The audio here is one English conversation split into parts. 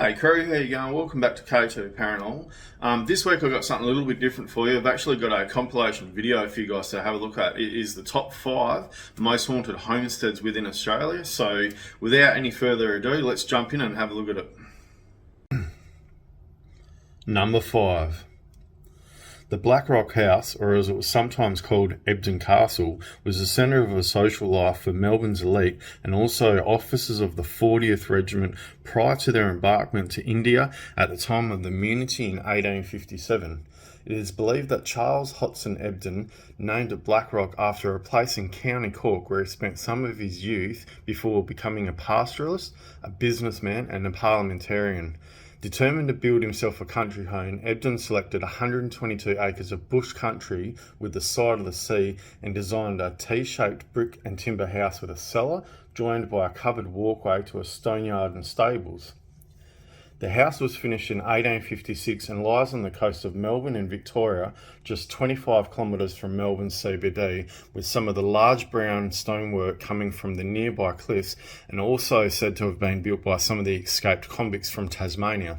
Hey crew, how you going? Welcome back to K2 Paranormal. This week I've got something a little bit different for you. I've actually got a compilation video for you guys to have a look at. It is the top 5 most haunted homesteads within Australia. So without any further ado, let's jump in and have a look at it. Number 5. The Black Rock House, or as it was sometimes called Ebden Castle, was the centre of a social life for Melbourne's elite and also officers of the 40th Regiment prior to their embarkment to India at the time of the Mutiny in 1857. It is believed that Charles Hodson Ebden named it Black Rock after a place in County Cork where he spent some of his youth before becoming a pastoralist, a businessman and a parliamentarian. Determined to build himself a country home, Ebden selected 122 acres of bush country with the side of the sea and designed a T-shaped brick and timber house with a cellar joined by a covered walkway to a stone yard and stables. The house was finished in 1856 and lies on the coast of Melbourne in Victoria, just 25 kilometres from Melbourne's CBD, with some of the large brown stonework coming from the nearby cliffs and also said to have been built by some of the escaped convicts from Tasmania.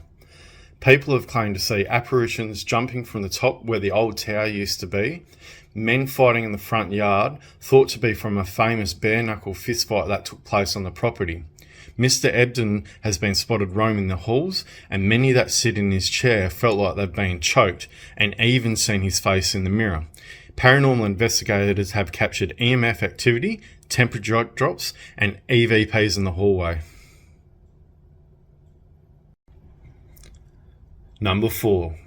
People have claimed to see apparitions jumping from the top where the old tower used to be, men fighting in the front yard, thought to be from a famous bare-knuckle fistfight that took place on the property. Mr. Ebden has been spotted roaming the halls, and many that sit in his chair felt like they've been choked, and even seen his face in the mirror. Paranormal investigators have captured EMF activity, temperature drops, and EVPs in the hallway. Number 4.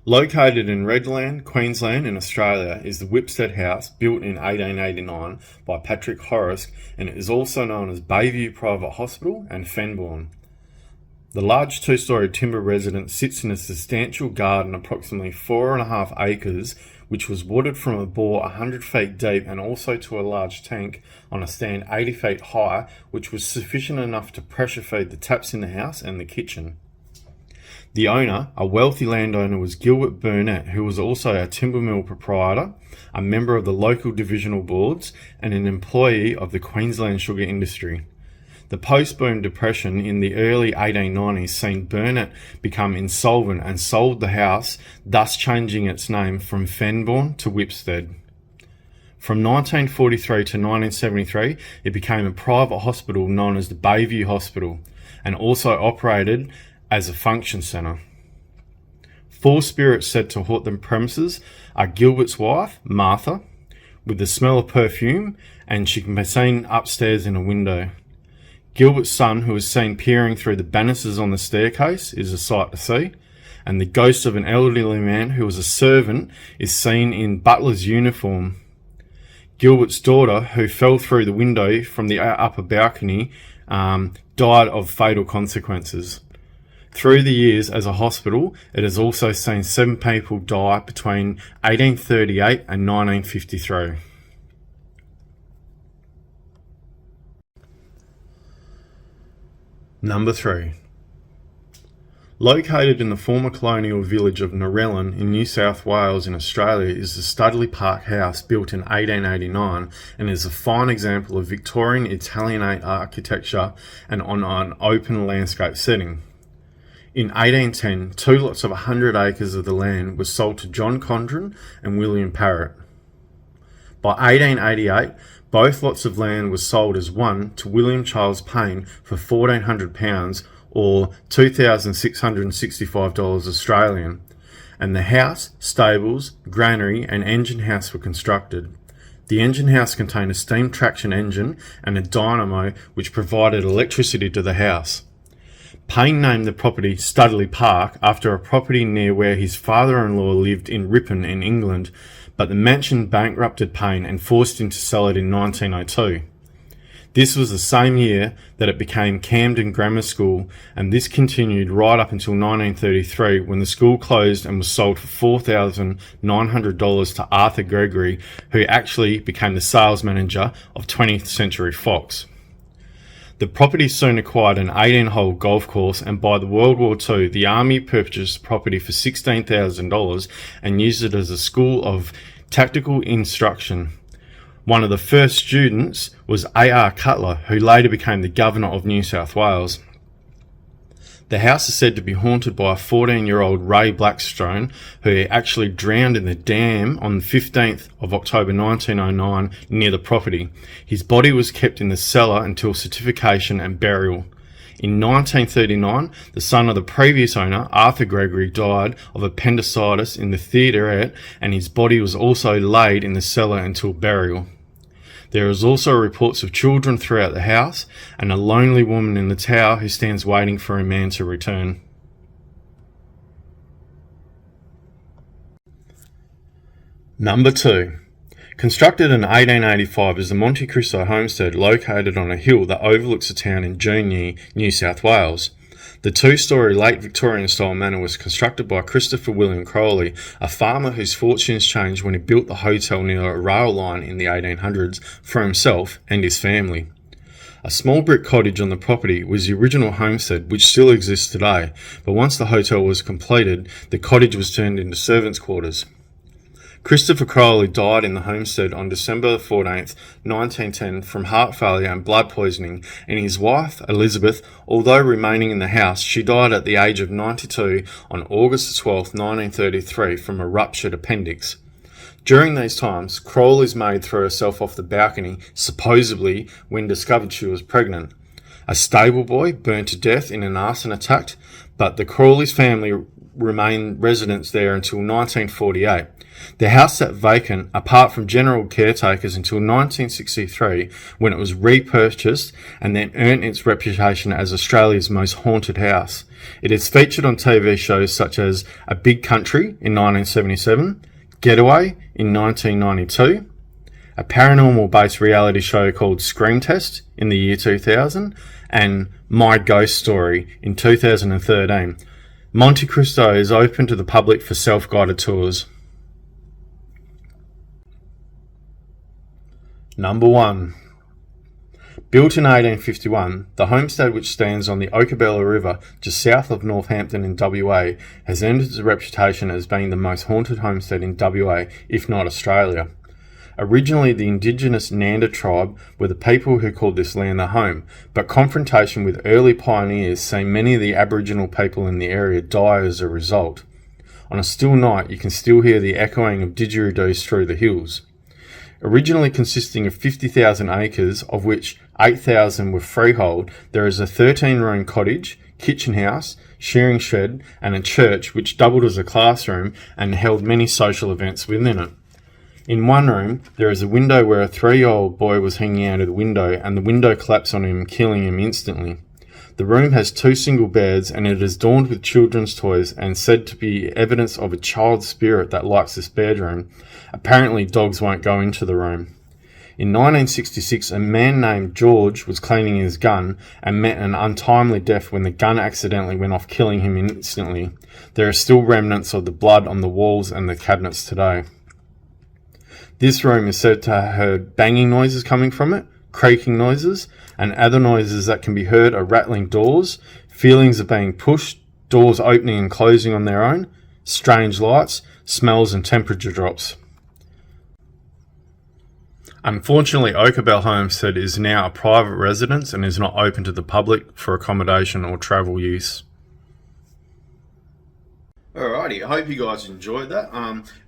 Located in Redland, Queensland in Australia is the Whipstead House, built in 1889 by Patrick Horace, and it is also known as Bayview Private Hospital and Fenbourne. The large 2-storey timber residence sits in a substantial garden approximately 4.5 acres, which was watered from a bore 100 feet deep and also to a large tank on a stand 80 feet high, which was sufficient enough to pressure feed the taps in the house and the kitchen. The owner, a wealthy landowner, was Gilbert Burnett, who was also a timber mill proprietor, a member of the local divisional boards, and an employee of the Queensland sugar industry. The post-boom depression in the early 1890s seen Burnett become insolvent and sold the house, thus changing its name from Fenbourne to Whipstead. From 1943 to 1973, it became a private hospital known as the Bayview Hospital, and also operated as a function centre. 4 spirits said to haunt the premises are Gilbert's wife, Martha, with the smell of perfume, and she can be seen upstairs in a window. Gilbert's son, who is seen peering through the banisters on the staircase, is a sight to see, and the ghost of an elderly man who was a servant is seen in butler's uniform. Gilbert's daughter, who fell through the window from the upper balcony, died of fatal consequences. Through the years as a hospital, it has also seen 7 people die between 1838 and 1953. Number 3. Located in the former colonial village of Narellan in New South Wales in Australia is the Studley Park House, built in 1889, and is a fine example of Victorian Italianate architecture and on an open landscape setting. In 1810, 2 lots of 100 acres of the land was sold to John Condren and William Parrott. By 1888, both lots of land was sold as one to William Charles Payne for £1,400 or $2,665 Australian, and the house, stables, granary and engine house were constructed. The engine house contained a steam traction engine and a dynamo which provided electricity to the house. Payne named the property Studley Park after a property near where his father-in-law lived in Ripon in England, but the mansion bankrupted Payne and forced him to sell it in 1902. This was the same year that it became Camden Grammar School, and this continued right up until 1933 when the school closed and was sold for $4,900 to Arthur Gregory, who actually became the sales manager of 20th Century Fox. The property soon acquired an 18-hole golf course, and by the World War II, the Army purchased the property for $16,000 and used it as a school of tactical instruction. One of the first students was A.R. Cutler, who later became the Governor of New South Wales. The house is said to be haunted by a 14-year-old Ray Blackstone, who actually drowned in the dam on the 15th of October 1909 near the property. His body was kept in the cellar until certification and burial. In 1939, the son of the previous owner, Arthur Gregory, died of appendicitis in the theaterette, and his body was also laid in the cellar until burial. There is also reports of children throughout the house and a lonely woman in the tower who stands waiting for a man to return. Number 2. Constructed in 1885 is the Monte Christo Homestead, located on a hill that overlooks a town in Junee, New South Wales. The two-storey late Victorian-style manor was constructed by Christopher William Crowley, a farmer whose fortunes changed when he built the hotel near a rail line in the 1800s for himself and his family. A small brick cottage on the property was the original homestead, which still exists today, but once the hotel was completed, the cottage was turned into servants' quarters. Christopher Crowley died in the homestead on December 14, 1910 from heart failure and blood poisoning, and his wife, Elizabeth, although remaining in the house, she died at the age of 92 on August 12, 1933 from a ruptured appendix. During these times, Crowley's maid threw herself off the balcony, supposedly when discovered she was pregnant. A stable boy burned to death in an arson attack, but the Crowley's family remained residents there until 1948. The house sat vacant apart from general caretakers until 1963, when it was repurchased and then earned its reputation as Australia's most haunted house. It is featured on TV shows such as A Big Country in 1977, Getaway in 1992, a paranormal-based reality show called Scream Test in the year 2000, and My Ghost Story in 2013. Monte Christo is open to the public for self-guided tours. Number 1. Built in 1851, the homestead, which stands on the Oakabella River just south of Northampton in WA, has earned its reputation as being the most haunted homestead in WA, if not Australia. Originally, the indigenous Nanda tribe were the people who called this land their home, but confrontation with early pioneers seen many of the Aboriginal people in the area die as a result. On a still night, you can still hear the echoing of didgeridoos through the hills. Originally consisting of 50,000 acres, of which 8,000 were freehold, there is a 13-room cottage, kitchen house, shearing shed, and a church which doubled as a classroom and held many social events within it. In one room, there is a window where a 3-year-old boy was hanging out of the window, and the window collapsed on him, killing him instantly. The room has 2 single beds, and it is adorned with children's toys and said to be evidence of a child spirit that likes this bedroom. Apparently, dogs won't go into the room. In 1966, a man named George was cleaning his gun and met an untimely death when the gun accidentally went off, killing him instantly. There are still remnants of the blood on the walls and the cabinets today. This room is said to have heard banging noises coming from it, creaking noises, and other noises that can be heard are rattling doors, feelings of being pushed, doors opening and closing on their own, strange lights, smells and temperature drops. Unfortunately, Ell Homestead is now a private residence and is not open to the public for accommodation or travel use. Alrighty, I hope you guys enjoyed that.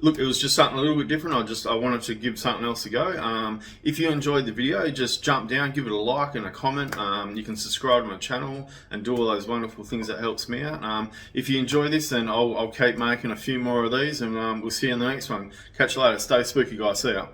Look, it was just something a little bit different. I wanted to give something else a go. If you enjoyed the video, just jump down, give it a like and a comment. You can subscribe to my channel and do all those wonderful things that helps me out. If you enjoy this, then I'll keep making a few more of these, and we'll see you in the next one. Catch you later. Stay spooky, guys. See ya.